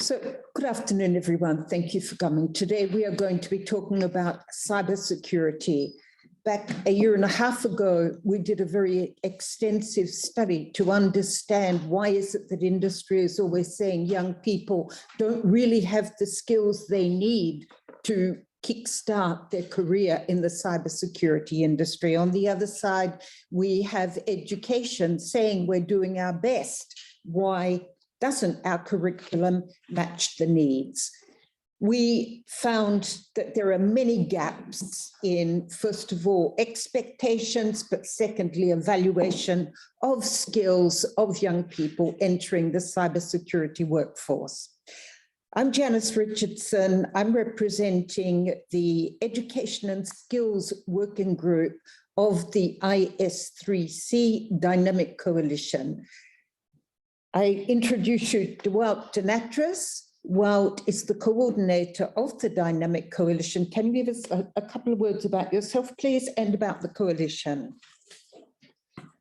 So, good afternoon, everyone. Thank you for coming. Today, we are going to be talking about cybersecurity. Back a year and a half ago, we did a very extensive study to understand why is it that industry is always saying young people don't really have the skills they need to kickstart their career in the cybersecurity industry. On the other side, we have education saying we're doing our best. Why doesn't our curriculum match the needs? We found that there are many gaps in, first of all, expectations, but secondly, evaluation of skills of young people entering the cybersecurity workforce. I'm Janice Richardson. I'm representing the Education and Skills Working Group of the IS3C Dynamic Coalition. I introduce you to Wout de Natris. Wout is the coordinator of the Dynamic Coalition. Can you give us a couple of words about yourself, please, and about the coalition?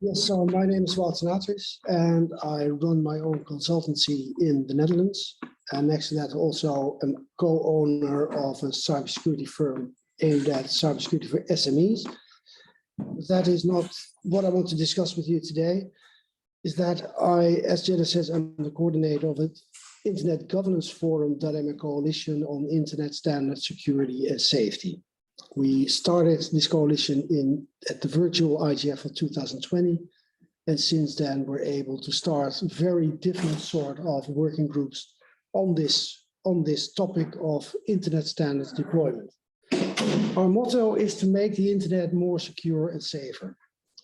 Yes, so my name is Wout de Natris, and I run my own consultancy in the Netherlands. And next to that, also a co-owner of a cybersecurity firm aimed at cybersecurity for SMEs. That is not what I want to discuss with you today. Is that as Jenna says, I'm the coordinator of an Internet Governance Forum Dynamic Coalition on Internet Standards, Security and Safety. We started this coalition at the virtual IGF of 2020, and since then we're able to start very different sort of working groups on this topic of Internet standards deployment. Our motto is to make the Internet more secure and safer.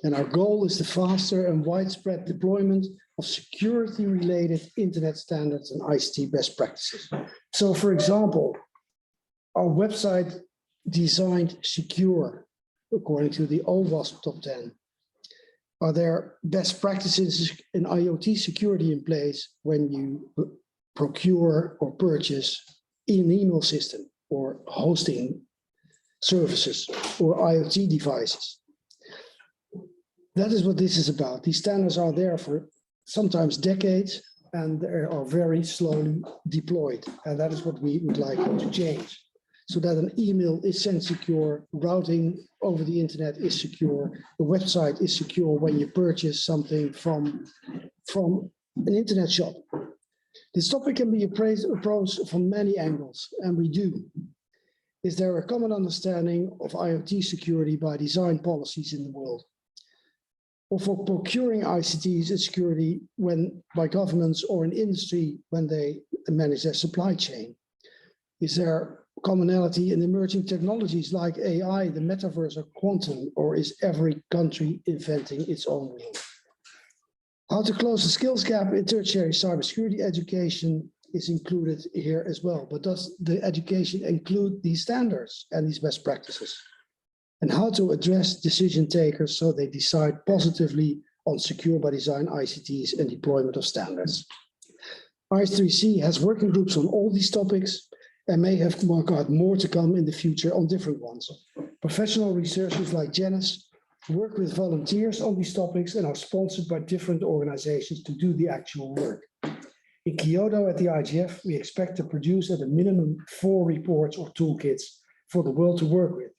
And our goal is the faster and widespread deployment of security-related Internet standards and ICT best practices. So, for example, our website designed secure, according to the OWASP Top 10. Are there best practices in IoT security in place when you procure or purchase an email system or hosting services or IoT devices? That is what this is about. These standards are there for sometimes decades, and they are very slowly deployed. And that is what we would like to change, so that an email is sent secure, routing over the internet is secure, the website is secure when you purchase something from an internet shop. This topic can be approached from many angles, and we do. Is there a common understanding of IoT security by design policies in the world? Or for procuring ICTs and security by governments or in industry when they manage their supply chain? Is there commonality in emerging technologies like AI, the metaverse, or quantum, or is every country inventing its own wheel? How to close the skills gap in tertiary cybersecurity education is included here as well, but does the education include these standards and these best practices? And how to address decision takers so they decide positively on secure by design ICTs and deployment of standards. IS3C has working groups on all these topics and may have more to come in the future on different ones. Professional researchers like Janice work with volunteers on these topics and are sponsored by different organizations to do the actual work. In Kyoto at the IGF, we expect to produce at a minimum 4 reports or toolkits for the world to work with.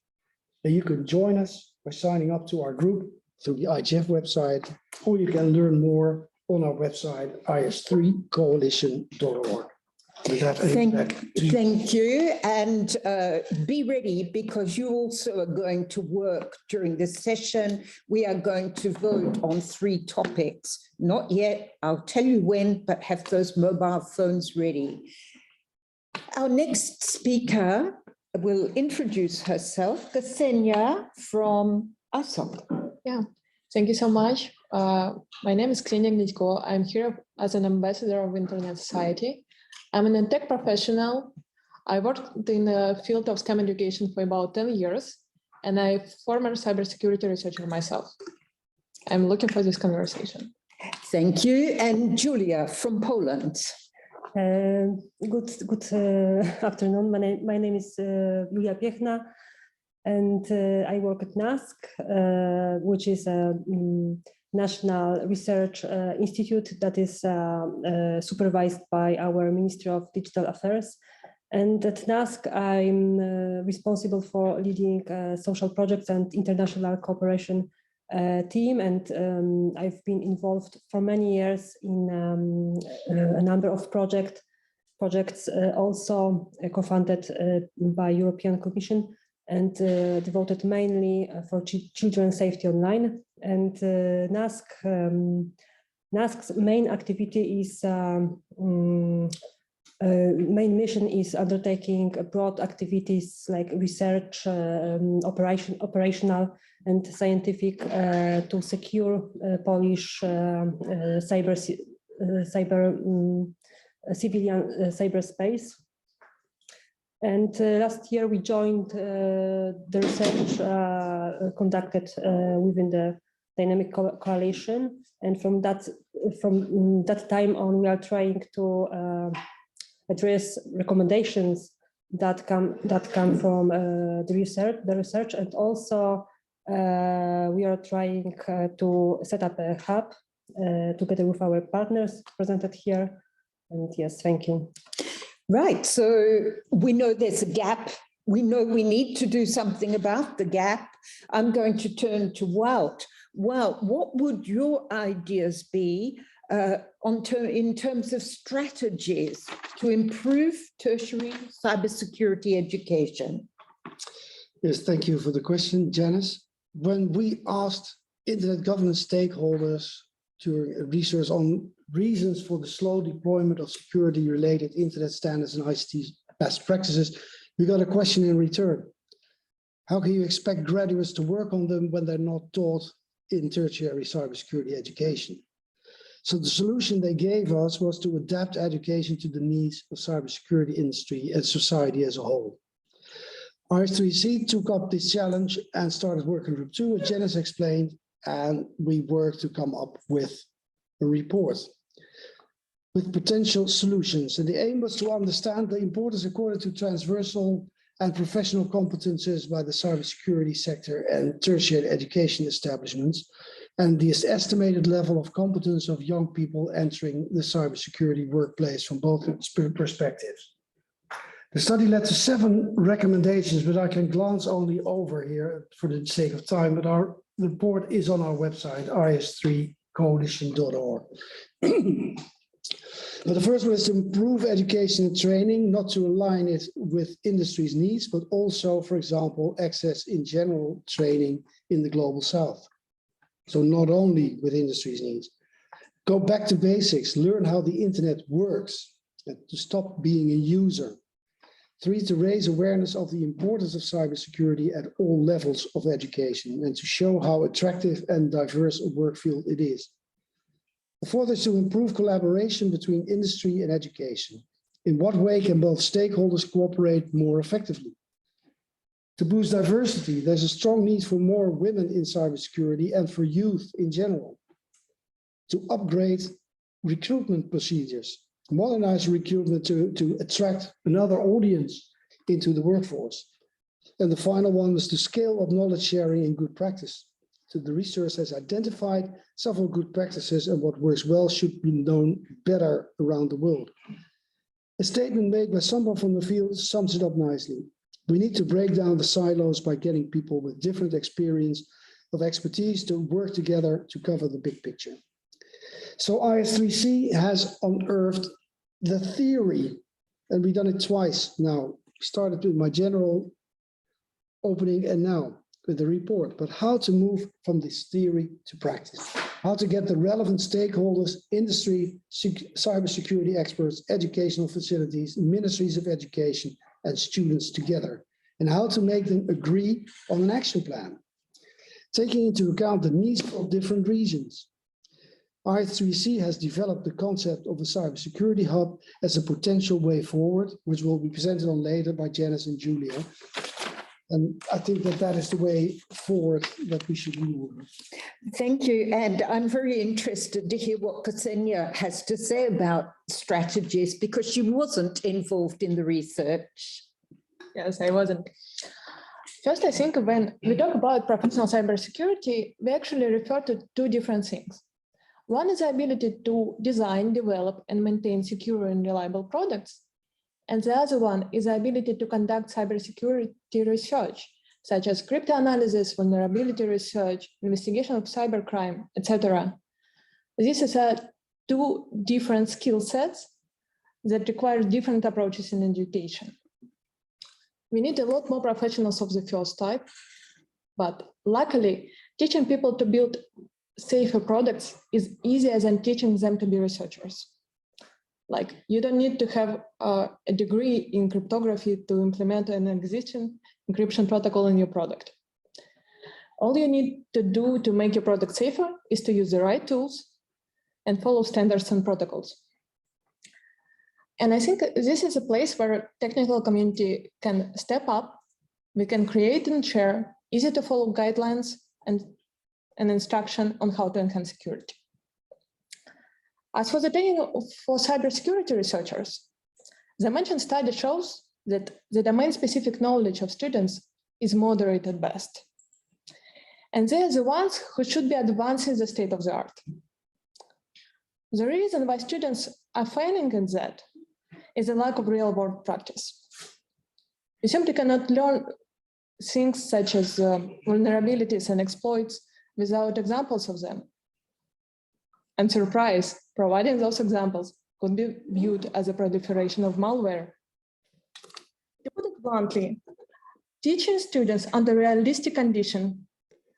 And you can join us by signing up to our group through the IGF website, or you can learn more on our website, is3coalition.org. Thank you, and be ready, because you also are going to work during this session. We are going to vote on 3 topics. Not yet, I'll tell you when, but have those mobile phones ready. Our next speaker will introduce herself, Ksenia from ASOC. Yeah, thank you so much. My name is Ksenia Gnitko. I'm here as an ambassador of Internet Society. I'm a tech professional. I worked in the field of STEM education for about 10 years, and I'm a former cybersecurity researcher myself. I'm looking for this conversation. Thank you. And Julia from Poland. Good afternoon. My name is Julia Piechna, and I work at NASK, which is a national research institute that is supervised by our Ministry of Digital Affairs. And at NASC, I'm responsible for leading social projects and international cooperation team. And I've been involved for many years in a number of projects also co-funded by European Commission and devoted mainly for children's safety online. And NASC's main activity is main mission is undertaking broad activities like research, operational and scientific to secure Polish civilian cyberspace. And last year we joined the research conducted within the Dynamic Coalition, and from that time on, we are trying to address recommendations that come from the research, and also we are trying to set up a hub together with our partners presented here. And yes, thank you. Right, so we know there's a gap. We know we need to do something about the gap. I'm going to turn to Wout. Wout, what would your ideas be in terms of strategies to improve tertiary cybersecurity education? Yes, thank you for the question, Janice. When we asked internet governance stakeholders during research on reasons for the slow deployment of security-related internet standards and ICT best practices, we got a question in return. How can you expect graduates to work on them when they're not taught in tertiary cybersecurity education? So the solution they gave us was to adapt education to the needs of cybersecurity industry and society as a whole. RS3C took up this challenge and started working group 2, as Janice explained, and we worked to come up with a report with potential solutions. And the aim was to understand the importance according to transversal and professional competences by the cybersecurity sector and tertiary education establishments, and the estimated level of competence of young people entering the cybersecurity workplace from both perspectives. The study led to 7 recommendations, but I can glance only over here for the sake of time, but our report is on our website, is3coalition.org. But the first one is to improve education and training, not to align it with industry's needs, but also, for example, access in general training in the global south. So not only with industry's needs. Go back to basics, learn how the internet works, and to stop being a user. 3, to raise awareness of the importance of cybersecurity at all levels of education and to show how attractive and diverse a work field it is. The 4th is to improve collaboration between industry and education. In what way can both stakeholders cooperate more effectively? To boost diversity, there's a strong need for more women in cybersecurity and for youth in general. To upgrade recruitment procedures, modernize recruitment to attract another audience into the workforce. And the final one was to scale up knowledge sharing and good practice. So the research has identified several good practices, and what works well should be known better around the world. A statement made by someone from the field sums it up nicely. We need to break down the silos by getting people with different experience of expertise to work together to cover the big picture. So IS3C has unearthed the theory, and we've done it twice now. We started with my general opening and now with the report, but how to move from this theory to practice, how to get the relevant stakeholders, industry, cybersecurity experts, educational facilities, ministries of education, and students together, and how to make them agree on an action plan, taking into account the needs of different regions. I3C has developed the concept of a cybersecurity hub as a potential way forward, which will be presented on later by Janice and Julia. And I think that that is the way forward that we should move. Thank you. And I'm very interested to hear what Ksenia has to say about strategies, because she wasn't involved in the research. Yes, I wasn't. First, I think when we talk about professional cybersecurity, we actually refer to two different things. One is the ability to design, develop, and maintain secure and reliable products. And the other one is the ability to conduct cybersecurity research, such as cryptanalysis, vulnerability research, investigation of cybercrime, etc. These are two different skill sets that require different approaches in education. We need a lot more professionals of the first type, but luckily, teaching people to build safer products is easier than teaching them to be researchers. Like, you don't need to have a degree in cryptography to implement an existing encryption protocol in your product. All you need to do to make your product safer is to use the right tools and follow standards and protocols. And I think this is a place where technical community can step up. We can create and share easy to follow guidelines and an instruction on how to enhance security. As for the training for cybersecurity researchers, the mentioned study shows that the domain-specific knowledge of students is moderate at best. And they are the ones who should be advancing the state of the art. The reason why students are failing in that is a lack of real-world practice. You simply cannot learn things such as vulnerabilities and exploits without examples of them. And surprise, providing those examples could be viewed as a proliferation of malware. To put it bluntly, teaching students under realistic conditions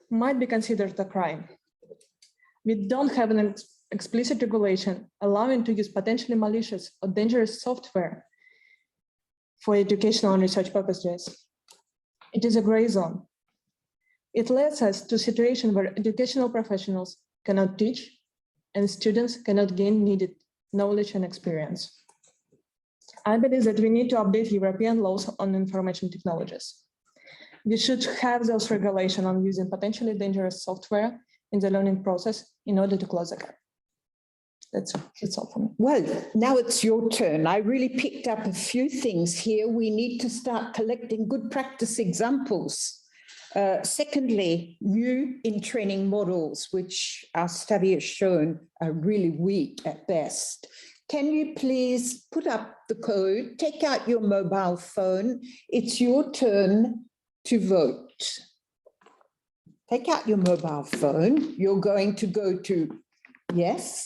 might be considered a crime. We don't have an explicit regulation allowing to use potentially malicious or dangerous software for educational and research purposes. It is a gray zone. It leads us to a situation where educational professionals cannot teach and students cannot gain needed knowledge and experience. I believe that we need to update European laws on information technologies. We should have those regulations on using potentially dangerous software in the learning process in order to close the gap. That's all for me. Well, now it's your turn. I really picked up a few things here. We need to start collecting good practice examples. Secondly, new in training models, which our study has shown are really weak at best. Can you please put up the code, take out your mobile phone? It's your turn to vote. Take out your mobile phone. You're going to go to yes.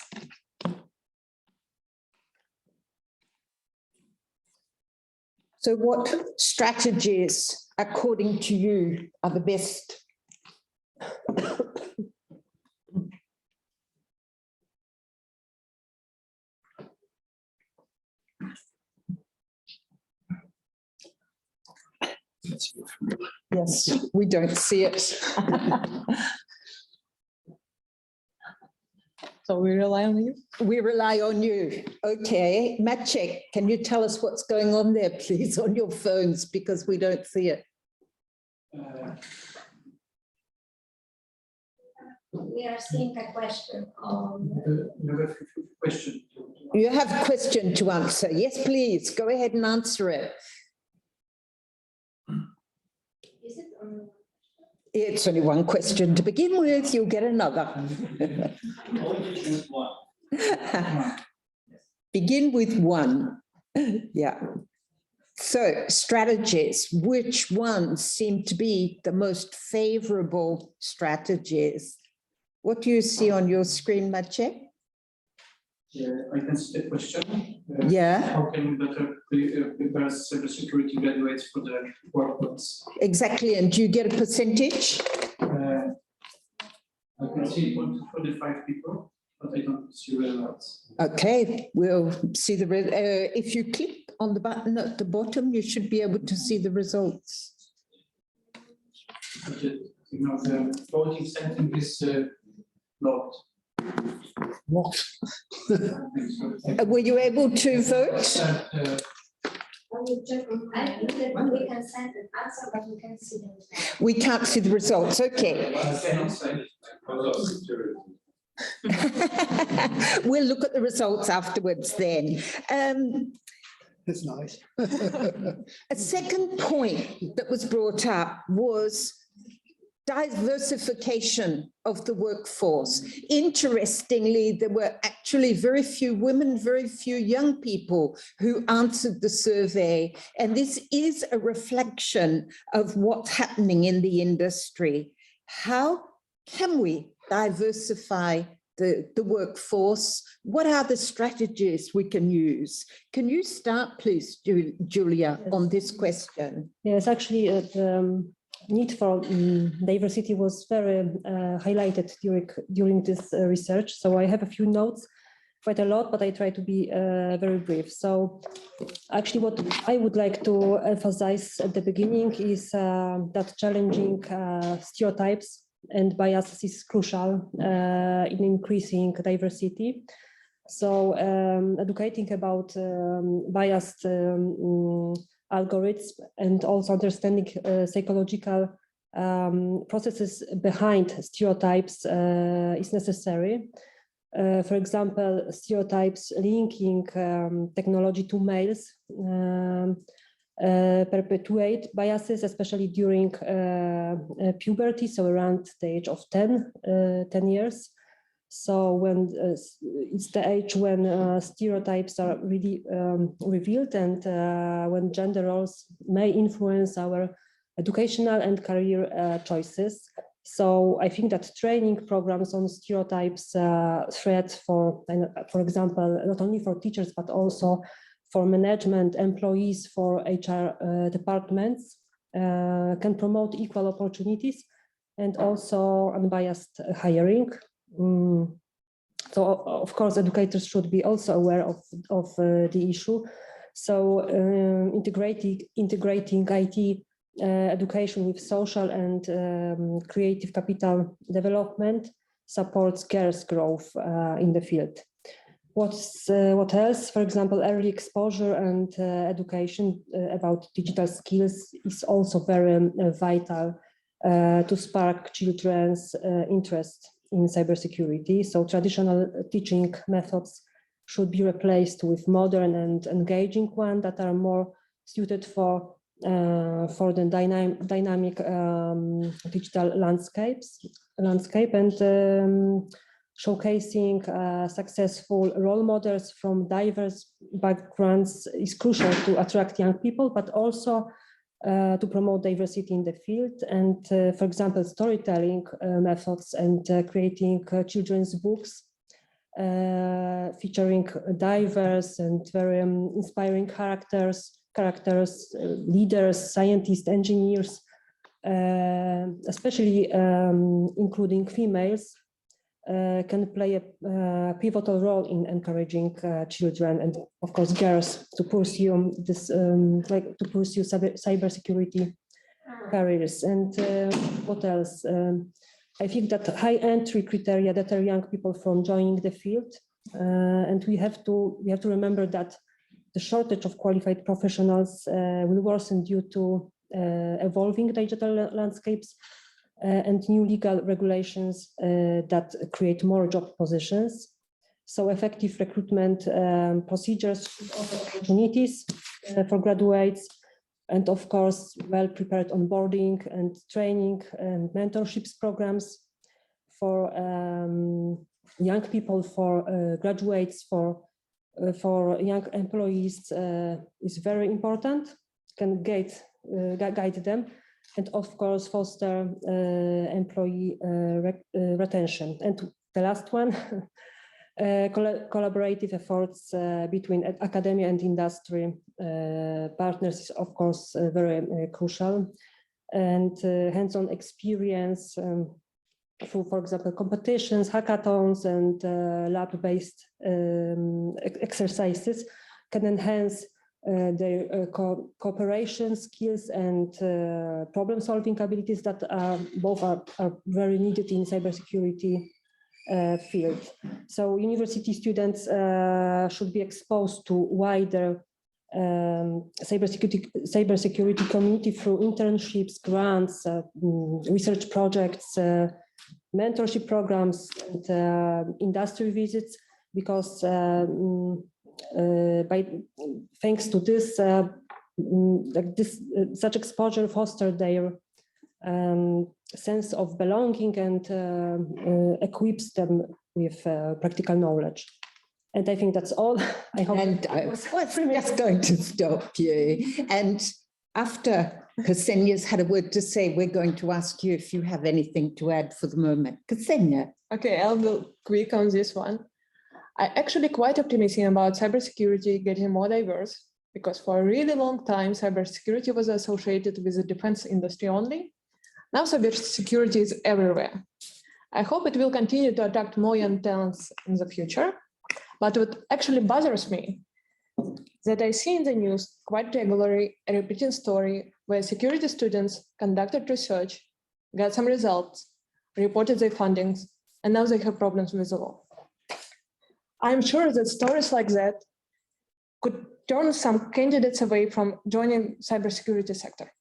So what strategies, according to you, are the best? Yes, we don't see it. So we rely on you? We rely on you. Okay, Maciek, can you tell us what's going on there, please, on your phones, because we don't see it. We are seeing a question on. You have a question to answer. Yes, please, go ahead and answer it. Is it on? It's only one question to begin with, you'll get another. Begin with one. Yeah. So strategies, which ones seem to be the most favorable strategies? What do you see on your screen, Maciek? I can see the question. Yeah. How can we better prepare cybersecurity graduates for the workplace? Exactly, and do you get a percentage? I can see 45 people, but I don't see results. Okay, we'll see the, if you click on the button at the bottom, you should be able to see the results. But the voting setting is locked. What? Were you able to vote? I think that we can send an answer, but we can see them. We can't see the results, okay. We'll look at the results afterwards then. It's nice. A second point that was brought up was diversification of the workforce. Interestingly, there were actually very few women, very few young people who answered the survey. And this is a reflection of what's happening in the industry. How can we diversify the workforce? What are the strategies we can use? Can you start, please, Julia, on this question? Yes, actually, the need for diversity was very highlighted during this research. So I have a few notes, quite a lot, but I try to be very brief. So actually what I would like to emphasize at the beginning is that challenging stereotypes and biases is crucial in increasing diversity. So educating about biased algorithms and also understanding psychological processes behind stereotypes is necessary. For example, stereotypes linking technology to males perpetuate biases, especially during puberty, so around the age of 10 years. So when it's the age when stereotypes are really revealed and when gender roles may influence our educational and career choices. So I think that training programs on stereotypes threat for example, not only for teachers, but also for management, employees, for HR departments can promote equal opportunities and also unbiased hiring. So of course, educators should be also aware of the issue. So integrating IT education with social and creative capital development supports girls' growth in the field. What else? For example, early exposure and education about digital skills is also very vital to spark children's interest in cybersecurity. So traditional teaching methods should be replaced with modern and engaging ones that are more suited for the dynamic digital landscape and showcasing successful role models from diverse backgrounds is crucial to attract young people, but also to promote diversity in the field. And for example, storytelling methods and creating children's books featuring diverse and very inspiring characters, leaders, scientists, engineers, especially including females, can play a pivotal role in encouraging children and, of course, girls to pursue this, cybersecurity careers. And what else? I think that high entry criteria deter young people from joining the field, and we have to remember that the shortage of qualified professionals will worsen due to evolving digital landscapes and new legal regulations that create more job positions. So effective recruitment procedures offer opportunities for graduates, and of course, well-prepared onboarding and training and mentorships programs for young people, for graduates, for young employees is very important, can guide them, and of course foster employee retention. And the last one, collaborative efforts between academia and industry partners is of course very crucial, and hands-on experience through, for example, competitions, hackathons, and lab-based exercises can enhance their cooperation skills and problem-solving abilities that both are very needed in cybersecurity field. So university students should be exposed to wider cybersecurity community through internships, grants, research projects, mentorship programs, and industry visits, because thanks to this, such exposure fostered their sense of belonging and equips them with practical knowledge. And I think that's all. I hope. And I was just going to stop you. And after Ksenia's had a word to say, we're going to ask you if you have anything to add for the moment. Ksenia. Okay, I'll be quick on this one. I'm actually quite optimistic about cybersecurity getting more diverse, because for a really long time, cybersecurity was associated with the defense industry only. Now cybersecurity is everywhere. I hope it will continue to attract more young talents in the future. But what actually bothers me is that I see in the news quite regularly a repeating story where security students conducted research, got some results, reported their findings, and now they have problems with the law. I'm sure that stories like that could turn some candidates away from joining cybersecurity sector.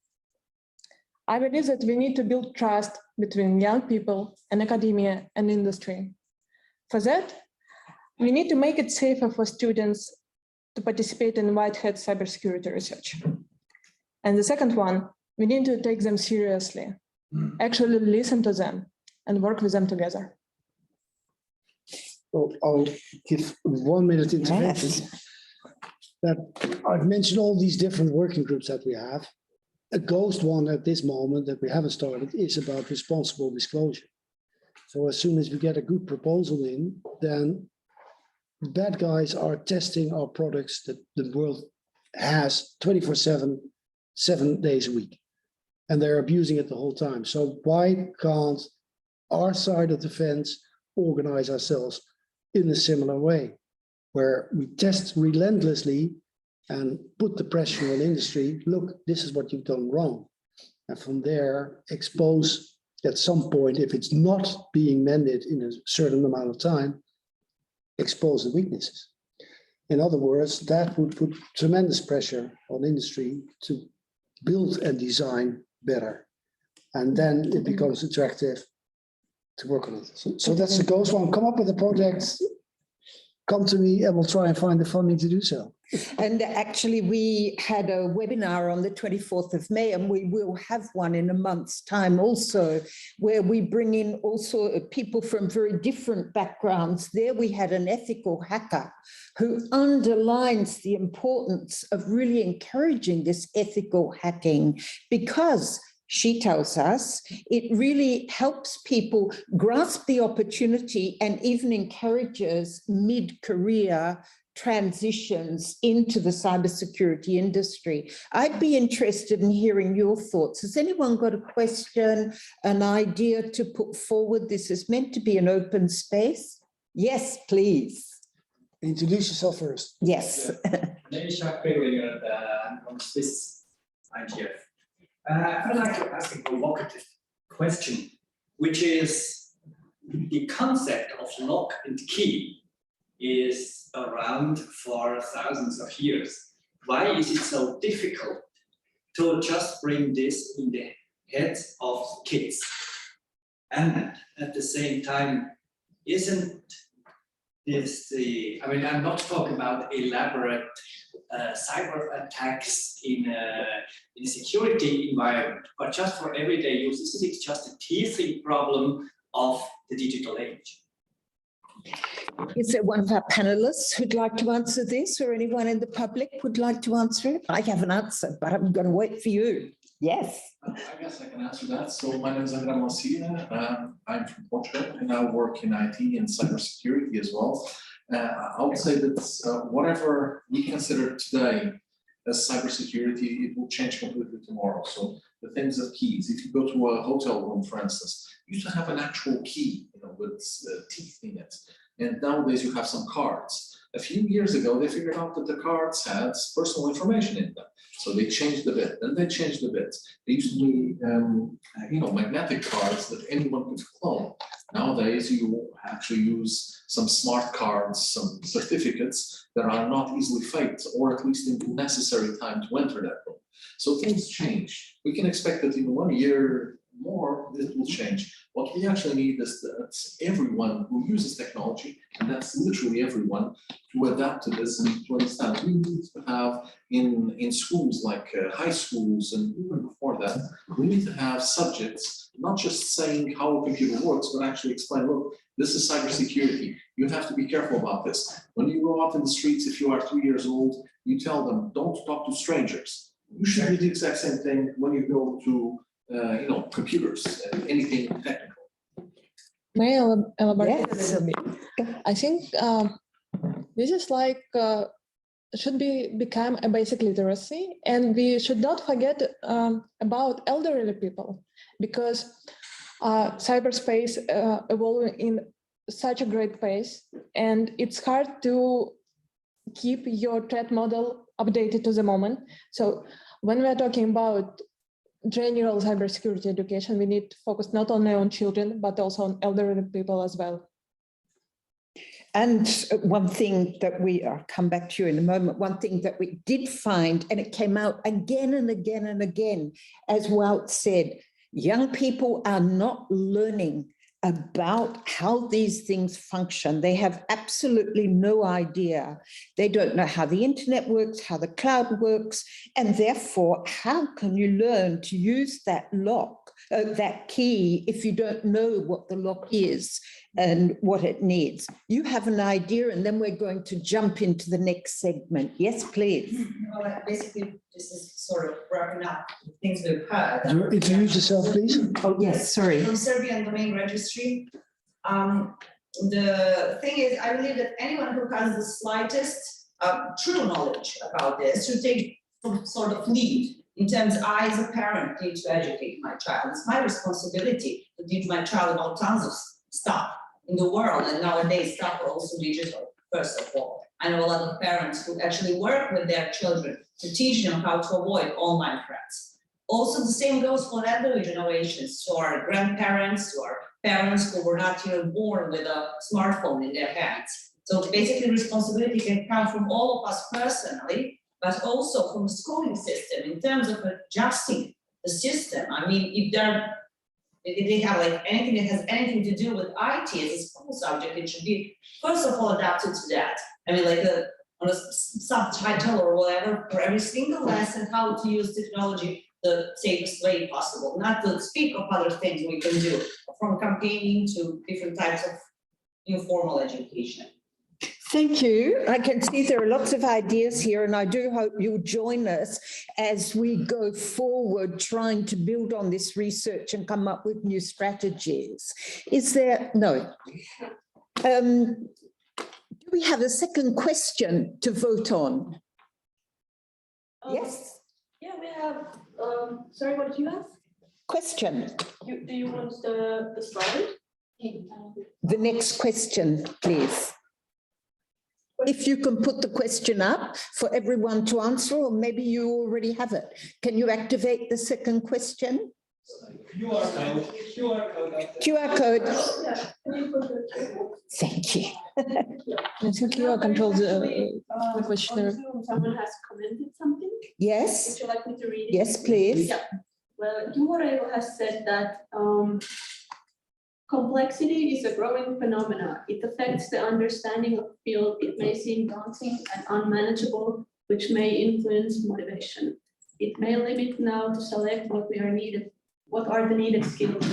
I believe that we need to build trust between young people and academia and industry. For that, we need to make it safer for students to participate in white hat cybersecurity research. And the second one, we need to take them seriously, actually listen to them and work with them together. Well, I'll give 1 minute intervention. Yes. That I've mentioned all these different working groups that we have. A ghost one at this moment that we haven't started is about responsible disclosure. So as soon as we get a good proposal in, then bad guys are testing our products that the world has 24/7, 7 days a week. And they're abusing it the whole time. So why can't our side of the fence organize ourselves in a similar way, where we test relentlessly and put the pressure on industry, look, this is what you've done wrong. And from there, expose at some point, if it's not being mended in a certain amount of time, expose the weaknesses. In other words, that would put tremendous pressure on industry to build and design better. And then it becomes attractive to work on it. So that's the ghost one. Come up with a project, come to me, and we'll try and find the funding to do so. And actually, we had a webinar on the 24th of May, and we will have one in a month's time also, where we bring in also people from very different backgrounds. There we had an ethical hacker who underlines the importance of really encouraging this ethical hacking, because she tells us it really helps people grasp the opportunity and even encourages mid-career transitions into the cybersecurity industry. I'd be interested in hearing your thoughts. Has anyone got a question, an idea to put forward? This is meant to be an open space. Yes, please. Introduce yourself first. Yes. Name is Jacques Peglinger, from Swiss IGF. I'd like to ask a provocative question, which is the concept of lock and key is around for thousands of years. Why is it so difficult to just bring this in the heads of kids? And at the same time, isn't this the, I mean, I'm not talking about elaborate cyber attacks in a security environment, but just for everyday use. Isn't it just a teething problem of the digital age? Is there one of our panelists who'd like to answer this, or anyone in the public would like to answer it? I have an answer, but I'm going to wait for you. Yes. I guess I can answer that. So my name is André Mocina. I'm from Portugal, and I work in IT and cybersecurity as well. I would say that whatever we consider today as cybersecurity, it will change completely tomorrow. So the things of keys, if you go to a hotel room, for instance, you used to have an actual key, with teeth in it. And nowadays you have some cards. A few years ago, they figured out that the cards had personal information in them. So they changed a bit, then they changed a bit. They used to be, magnetic cards that anyone could clone. Nowadays, you actually use some smart cards, some certificates that are not easily faked, or at least in the necessary time to enter that room. So things change. We can expect that in 1 year, more this will change. What we actually need is that everyone who uses technology, and that's literally everyone, to adapt to this and to understand. We need to have in schools like high schools and even before that, we need to have subjects, not just saying how a computer works, but actually explain, look, this is cybersecurity. You have to be careful about this. When you go out in the streets, if you are 3 years old, you tell them, don't talk to strangers. You should do the exact same thing when you go to computers and anything technical. May I elaborate a Yes. little bit? I think this is like should become a basic literacy, and we should not forget about elderly people, because cyberspace evolving in such a great pace, and it's hard to keep your threat model updated to the moment. So when we're talking about general cybersecurity education, we need to focus not only on children, but also on elderly people as well. And one thing that I'll come back to you in a moment, one thing that we did find, and it came out again and again and again, as Wout said, young people are not learning about how these things function. They have absolutely no idea. They don't know how the internet works, how the cloud works, and therefore, how can you learn to use that lock, that key, if you don't know what the lock is and what it needs? You have an idea, and then we're going to jump into the next segment. Yes, please. Well, basically, this is sort of wrapping up the things we've heard. Could you introduce yourself, please? Oh, yes, sorry. From Serbian Domain Registry. The thing is, I believe that anyone who has the slightest true knowledge about this should take some sort of lead in terms I, as a parent, need to educate my child. It's my responsibility to teach my child about tons of stuff in the world, and nowadays stuff are also digital, first of all. I know a lot of parents who actually work with their children to teach them how to avoid online threats. Also, the same goes for elderly generations, to our grandparents, to our parents who were not even born with a smartphone in their hands. So basically, responsibility can come from all of us personally, but also from the schooling system in terms of adjusting the system. I mean, if they have like anything that has anything to do with IT as a school subject, it should be first of all adapted to that. I mean, like on a subtitle or whatever for every single lesson, how to use technology the safest way possible, not to speak of other things we can do, from campaigning to different types of informal education. Thank you. I can see there are lots of ideas here, and I do hope you'll join us as we go forward trying to build on this research and come up with new strategies. Is there, no. Do we have a second question to vote on? Yes? Yeah, we have, sorry, what did you ask? Question. Do you want the slide? The next question, please. If you can put the question up for everyone to answer, or maybe you already have it. Can you activate the second question? QR code. Thank you. I think you control the questionnaire. Someone has commented something. Yes. Would you like me to read it? Yes, please. Yeah. Well, EuroDIG has said that complexity is a growing phenomenon. It affects the understanding of the field. It may seem daunting and unmanageable, which may influence motivation. It may limit now to select what are the needed skills,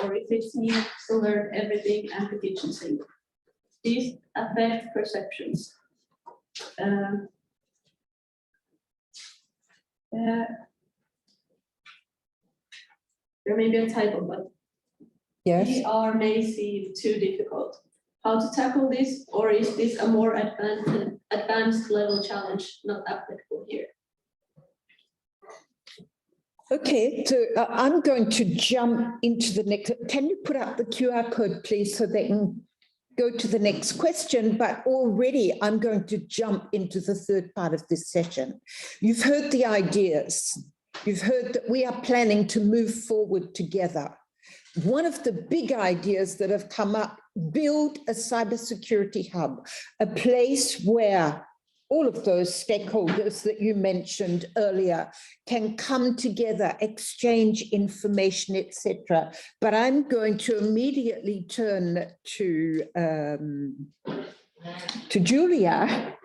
or if it's needed to learn everything and contingency. These affect perceptions. There may be a typo, but Yes. PR may seem too difficult. How to tackle this, or is this a more advanced level challenge not applicable here? Okay, so I'm going to jump into the next. Can you put up the QR code, please, so they can go to the next question? But already I'm going to jump into the third part of this session. You've heard the ideas. You've heard that we are planning to move forward together. One of the big ideas that have come up, build a cybersecurity hub, a place where all of those stakeholders that you mentioned earlier can come together, exchange information, etc. But I'm going to immediately turn to Julia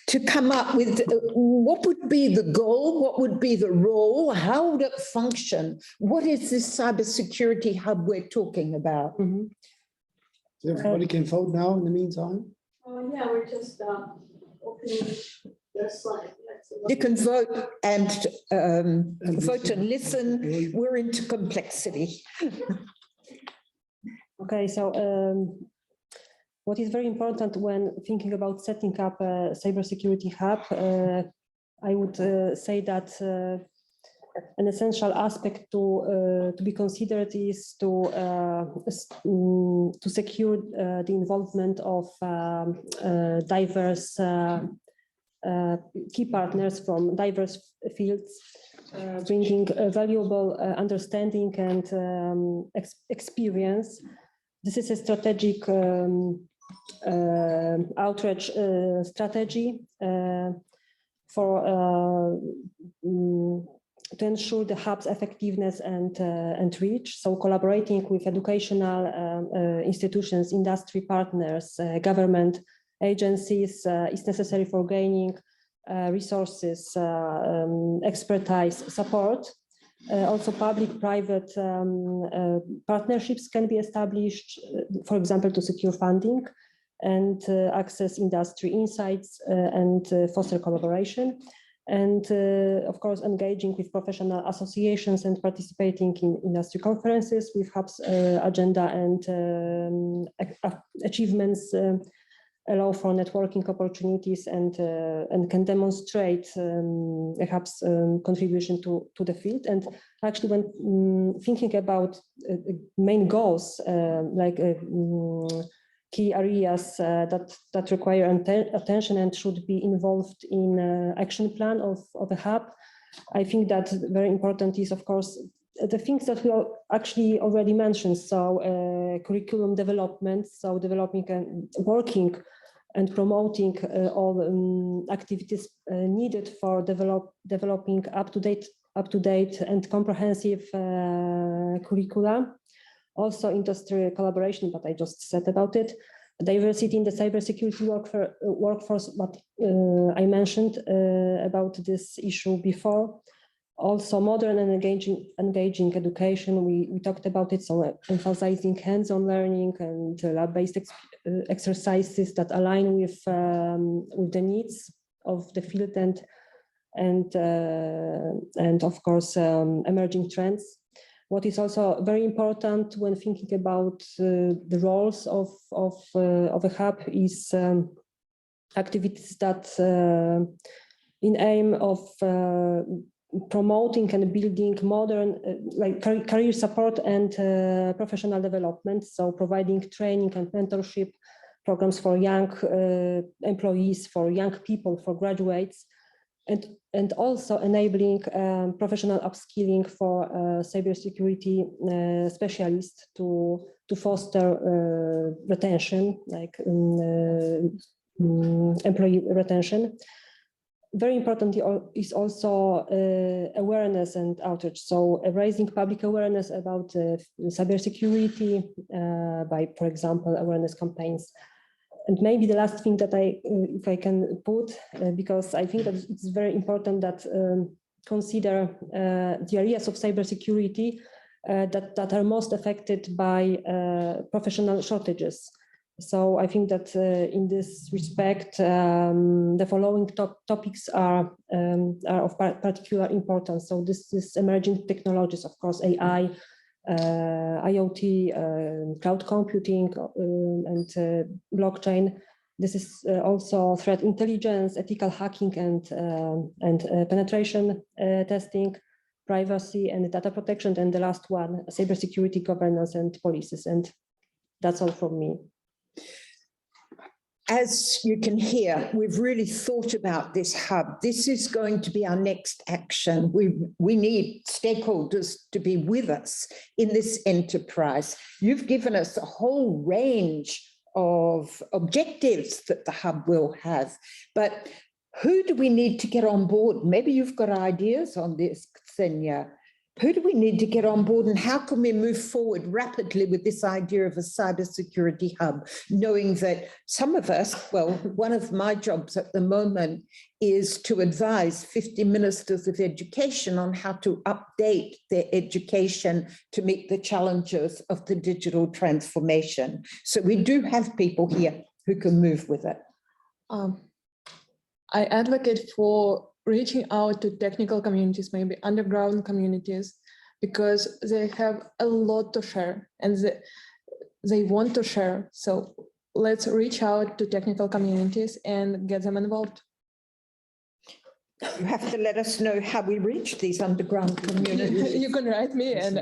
to come up with what would be the goal, what would be the role, how would it function? What is this cybersecurity hub we're talking about? Mhm. So everybody can vote now in the meantime. Yeah, we're just opening the slide. You can vote and vote and listen. We're into complexity. Okay, so what is very important when thinking about setting up a cybersecurity hub, I would say that an essential aspect to be considered is to secure the involvement of diverse key partners from diverse fields, bringing valuable understanding and experience. This is a strategic outreach strategy to ensure the hub's effectiveness and reach. So collaborating with educational institutions, industry partners, government agencies is necessary for gaining resources, expertise, support. Also public-private partnerships can be established, for example, to secure funding and access industry insights and foster collaboration. And of course, engaging with professional associations and participating in industry conferences with hub's agenda and achievements allow for networking opportunities and can demonstrate a hub's contribution to the field. And actually, when thinking about main goals, like key areas that require attention and should be involved in action plan of a hub, I think that very important is, of course, the things that we actually already mentioned. So curriculum development, so developing and working and promoting all activities needed for developing up to date and comprehensive curricula. Also industry collaboration, but I just said about it. Diversity in the cybersecurity workforce, but I mentioned about this issue before. Also modern and engaging education, we talked about it, so emphasizing hands-on learning and lab-based exercises that align with the needs of the field and of course emerging trends. What is also very important when thinking about the roles of a hub is activities that in aim of promoting and building modern like career support and professional development. So providing training and mentorship programs for young employees, for young people, for graduates, and also enabling professional upskilling for cybersecurity specialists to foster retention, like employee retention. Very important is also awareness and outreach. So raising public awareness about cybersecurity by, for example, awareness campaigns. And maybe the last thing that if I can put, because I think that it's very important that consider the areas of cybersecurity that are most affected by professional shortages. So I think that in this respect, the following topics are of particular importance. So this is emerging technologies, of course, AI, IoT, cloud computing, and blockchain. This is also threat intelligence, ethical hacking, and penetration testing, privacy and data protection, and the last one, cybersecurity governance and policies. And that's all from me. As you can hear, we've really thought about this hub. This is going to be our next action. We need stakeholders to be with us in this enterprise. You've given us a whole range of objectives that the hub will have, but Who do we need to get on board? Maybe you've got ideas on this, Ksenia. Who do we need to get on board, and how can we move forward rapidly with this idea of a cybersecurity hub, knowing that some of us, well, one of my jobs at the moment is to advise 50 ministers of education on how to update their education to meet the challenges of the digital transformation. So we do have people here who can move with it. I advocate for reaching out to technical communities, maybe underground communities, because they have a lot to share and they want to share. So let's reach out to technical communities and get them involved. You have to let us know how we reach these underground communities. You can write me and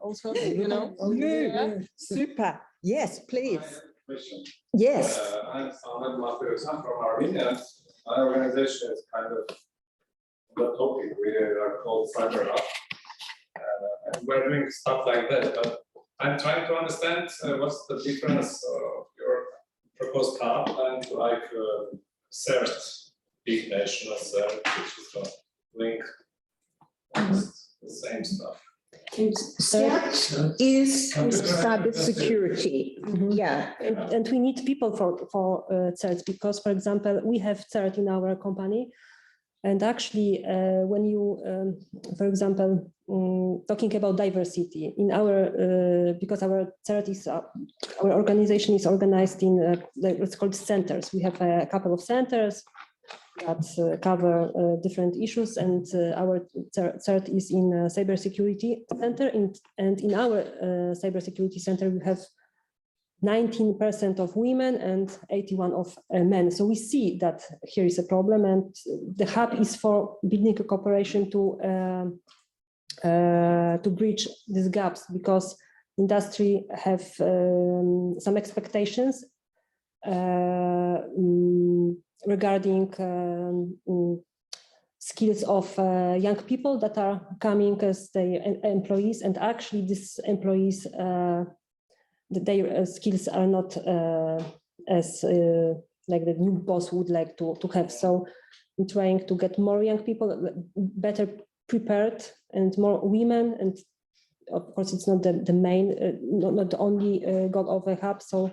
also, you know. Yeah. Super. Yes, please. Question. Yes. I'm Ahmed Mahfouz. I'm from Armenia. My organization is kind of the topic. We are called Cyber Hub. And we're doing stuff like that. But I'm trying to understand what's the difference of your proposed hub and like CERT, big national CERT, which is going to link the same stuff. CERT is cybersecurity. Yeah. And we need people for CERT, because, for example, we have CERT in our company. And actually, when you, for example, talking about diversity in our, because our CERT is, our organization is organized in, let's call it centers. We have a couple of centers that cover different issues, and our CERT is in cybersecurity center, and in our cybersecurity center we have 19% of women and 81% of men. So we see that here is a problem, and the hub is for building a cooperation to bridge these gaps, because industry have some expectations regarding skills of young people that are coming as the employees, and actually these employees, their skills are not as like the new boss would like to have. So we're trying to get more young people better prepared and more women, and of course it's not the main, not the only goal of a hub. So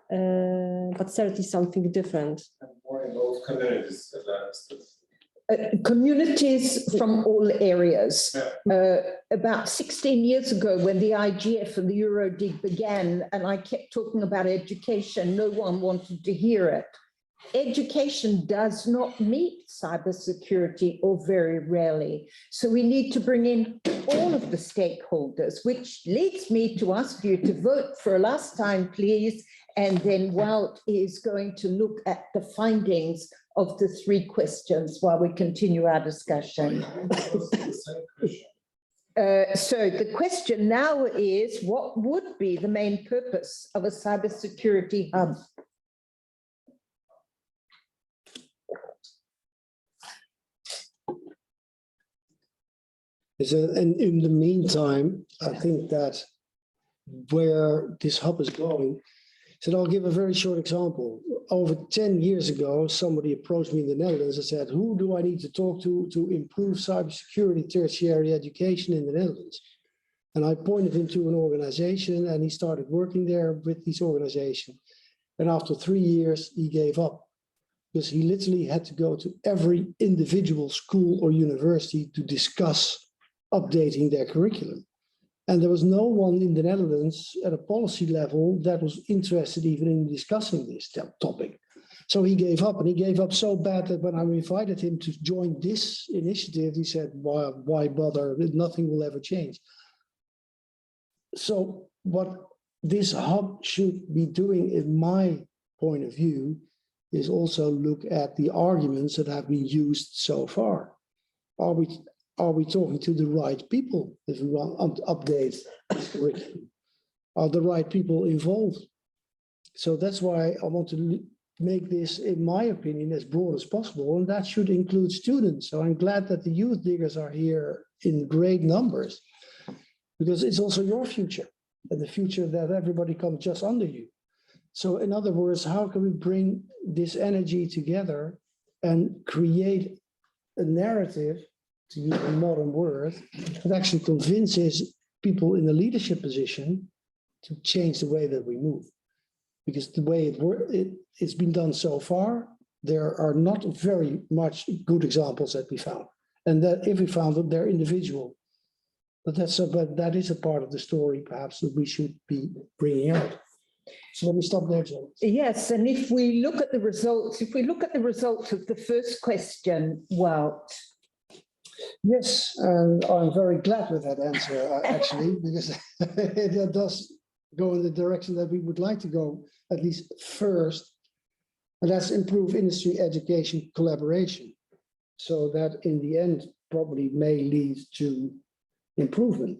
but CERT is something different. And more involved communities, as I understood. Communities from all areas. About 16 years ago, when the IGF and the EuroDIG began, and I kept talking about education, no one wanted to hear it. Education does not meet cybersecurity, or very rarely. So we need to bring in all of the stakeholders, which leads me to ask you to vote for a last time, please. And then Wout is going to look at the findings of the 3 questions while we continue our discussion. So the question now is, what would be the main purpose of a cybersecurity hub? And in the meantime, I think that where this hub is going, so I'll give a very short example. Over 10 years ago, somebody approached me in the Netherlands and said, who do I need to talk to improve cybersecurity tertiary education in the Netherlands? And I pointed him to an organization, and he started working there with this organization. And after 3 years, he gave up, because he literally had to go to every individual school or university to discuss updating their curriculum. And there was no one in the Netherlands at a policy level that was interested even in discussing this topic. So he gave up, and he gave up so bad that when I invited him to join this initiative, he said, why bother? Nothing will ever change. So what this hub should be doing, in my point of view, is also look at the arguments that have been used so far. Are we talking to the right people if we want to update this curriculum? Are the right people involved? So that's why I want to make this, in my opinion, as broad as possible, and that should include students. So I'm glad that the youth diggers are here in great numbers, because it's also your future, and the future that everybody comes just under you. So in other words, how can we bring this energy together and create a narrative, to use a modern word, that actually convinces people in a leadership position to change the way that we move? Because the way it's been done so far, there are not very much good examples that we found. And that if we found them, they're individual. But that is a part of the story, perhaps, that we should be bringing out. So let me stop there, Joe. Yes, and if we look at the results, of the first question, Wout. Yes, and I'm very glad with that answer, actually, because it does go in the direction that we would like to go, at least first, and that's improve industry education collaboration. So that in the end probably may lead to improvement.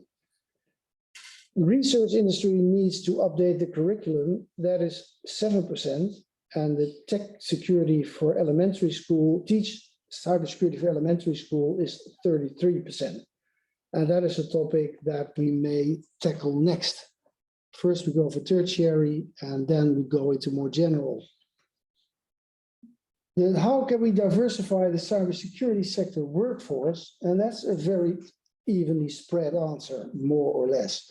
Research industry needs to update the curriculum, that is 7%, and the tech security for elementary school, teach cybersecurity for elementary school is 33%. And that is a topic that we may tackle next. First we go for tertiary, and then we go into more general. Then how can we diversify the cybersecurity sector workforce? And that's a very evenly spread answer, more or less.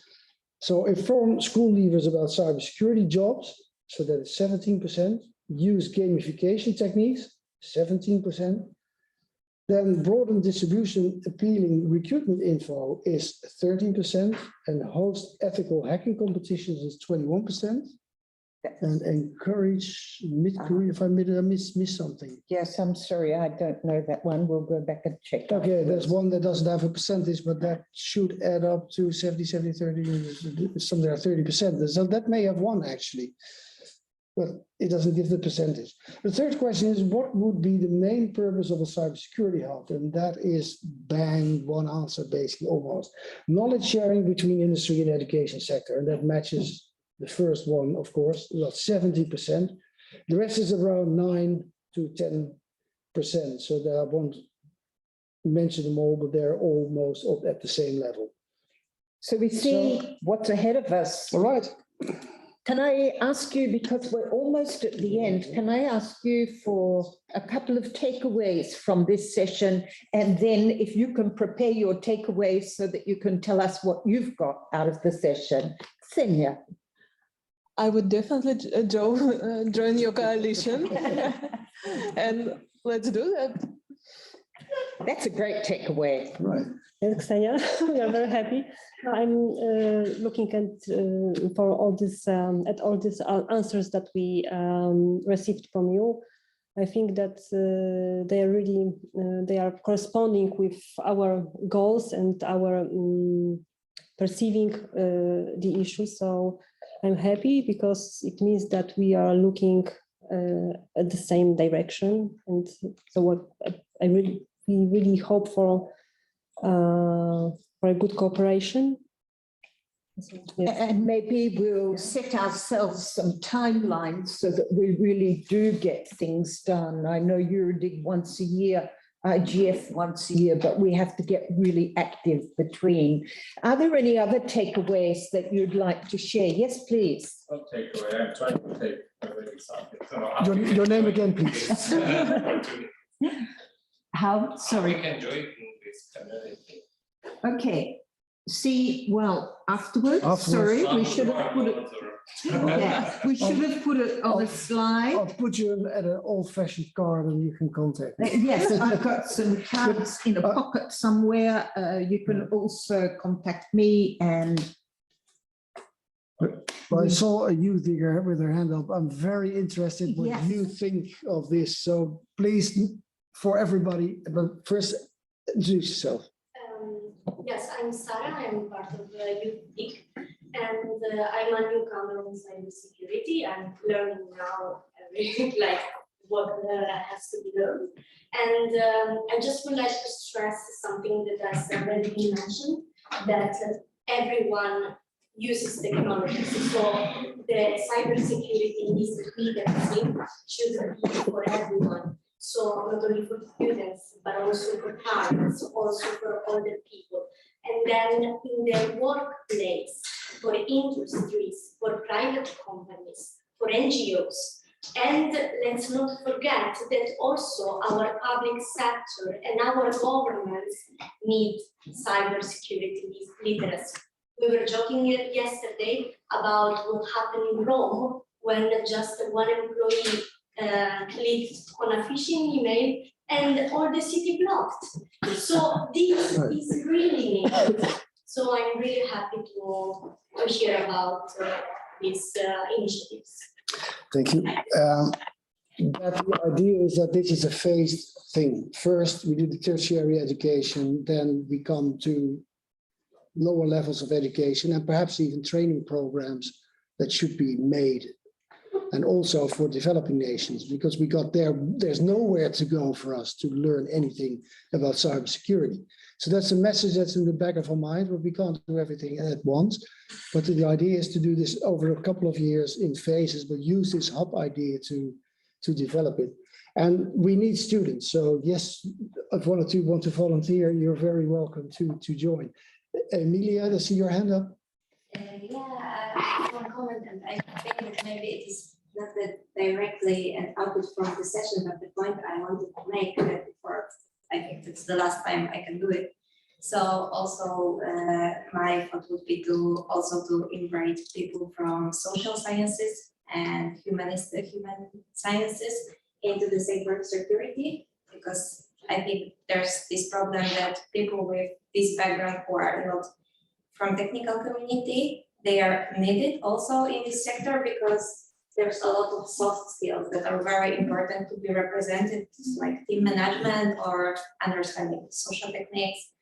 So inform school leavers about cybersecurity jobs, so that is 17%. Use gamification techniques, 17%. Then broaden distribution appealing recruitment info is 13%, and host ethical hacking competitions is 21%. And encourage mid-career, if I miss something. Yes, I'm sorry, I don't know that one. We'll go back and check. Okay, there's one that doesn't have a percentage, but that should add up to 70, 30, something like 30%. So that may have one actually, but it doesn't give the percentage. The third question is, what would be the main purpose of a cybersecurity hub? And that is bang, one answer basically almost. Knowledge sharing between industry and education sector, and that matches the first one, of course, about 70%. The rest is around 9 to 10%. So that I won't mention them all, but they're almost up at the same level. So we see what's ahead of us. All right. Can I ask you, because we're almost at the end, can I ask you for a couple of takeaways from this session? And then if you can prepare your takeaways so that you can tell us what you've got out of the session. Xenia. I would definitely join your coalition, and let's do that. That's a great takeaway. Right. Thanks, Xenia. We are very happy. I'm looking at for all this at all these answers that we received from you. I think that they are really they are corresponding with our goals and our perceiving the issue. So I'm happy because it means that we are looking at the same direction, and so what we really hope for a good cooperation. Yes. And maybe we'll set ourselves some timelines so that we really do get things done. I know EuroDIG once a year, IGF once a year, but we have to get really active between. Are there any other takeaways that you'd like to share? Yes, please. Not takeaway, I'm trying to take away something. Your name again, please. How? Sorry. We can join in this community. Okay. See, well, afterwards. Sorry, we should have put it. Yeah, we should have put it on a slide. I'll put you at an old-fashioned card and you can contact me. Yes, I've got some cards in a pocket somewhere. You can also contact me and. Well, I saw a youth digger with her hand up. I'm very interested what you think of this. So please, for everybody, but first introduce yourself. Yes, I'm Sarah. I'm part of the EuroDIG, and I'm a newcomer in cybersecurity. I'm learning now everything, like what has to be learned. And I just would like to stress something that has already been mentioned, that everyone uses technology. So the cybersecurity needs to be the same, should be for everyone. So not only for students, but also for parents, also for older people. And then in the workplace, for industries, for private companies, for for NGOs. And let's not forget that also our public sector and our governments need cybersecurity literacy. We were joking yesterday about what happened in Rome when just one employee clicked on a phishing email and all the city blocked. So this is really needed. So I'm really happy to hear about these initiatives. Thank you. But the idea is that this is a phased thing. First, we do the tertiary education, then we come to lower levels of education and perhaps even training programs that should be made. And also for developing nations, because we got there's nowhere to go for us to learn anything about cybersecurity. So that's a message that's in the back of our mind, but we can't do everything at once. But the idea is to do this over a couple of years in phases, but use this hub idea to develop it. And we need students. So yes, if one or two want to volunteer, you're very welcome to join. Emilia, I see your hand up. Yeah, one comment, and I think that maybe it is not that directly an output from the session, but the point I wanted to make before, I think it's the last time I can do it. So also my thought would be to invite people from social sciences and human sciences into the cybersecurity, because I think there's this problem that people with this background who are not from technical community, they are needed also in this sector, because there's a lot of soft skills that are very important to be represented, like team management or understanding social techniques.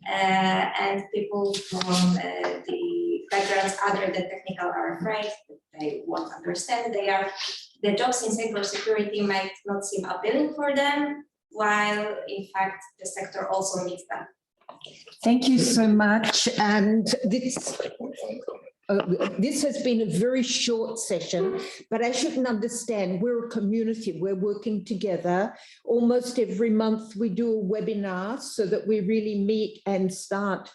And people from the backgrounds other than technical are afraid that they won't understand. The jobs in cybersecurity might not seem appealing for them, while in fact the sector also needs them. Thank you so much. And this has been a very short session, but as you can understand, we're a community. We're working together. Almost every month we do a webinar so that we really meet and start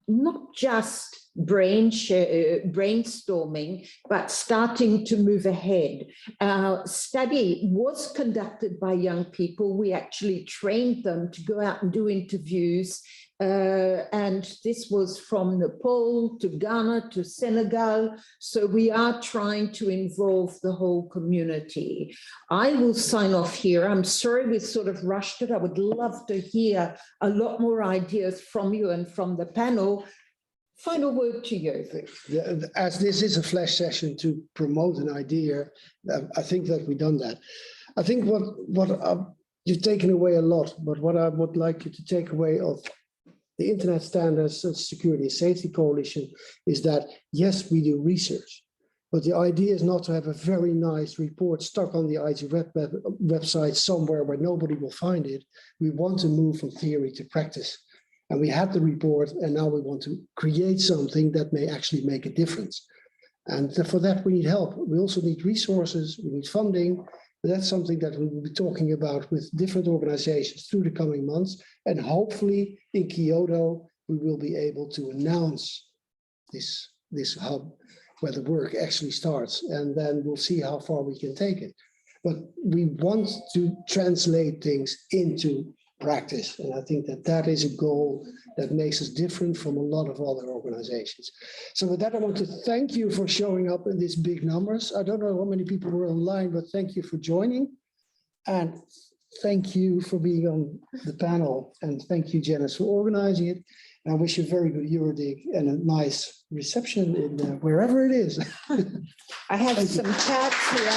not just brainstorming, but starting to move ahead. Our study was conducted by young people. We actually trained them to go out and do interviews. And this was from Nepal to Ghana to Senegal. So we are trying to involve the whole community. I will sign off here. I'm sorry we sort of rushed it. I would love to hear a lot more ideas from you and from the panel. Final word to you. As this is a flash session to promote an idea, I think that we've done that. I think what you've taken away a lot, but what I would like you to take away of the Internet Standards and Security and Safety Coalition is that, yes, we do research, but the idea is not to have a very nice report stuck on the IT website somewhere where nobody will find it. We want to move from theory to practice. And we had the report, and now we want to create something that may actually make a difference. And for that, we need help. We also need resources, we need funding. But that's something that we will be talking about with different organizations through the coming months. And hopefully in Kyoto, we will be able to announce this hub where the work actually starts. And then we'll see how far we can take it. But we want to translate things into practice. And I think that is a goal that makes us different from a lot of other organizations. So with that, I want to thank you for showing up in these big numbers. I don't know how many people were online, but thank you for joining. And thank you for being on the panel. And thank you, Janice, for organizing it. And I wish you a very good EuroDIG and a nice reception in wherever it is. I have some cards here.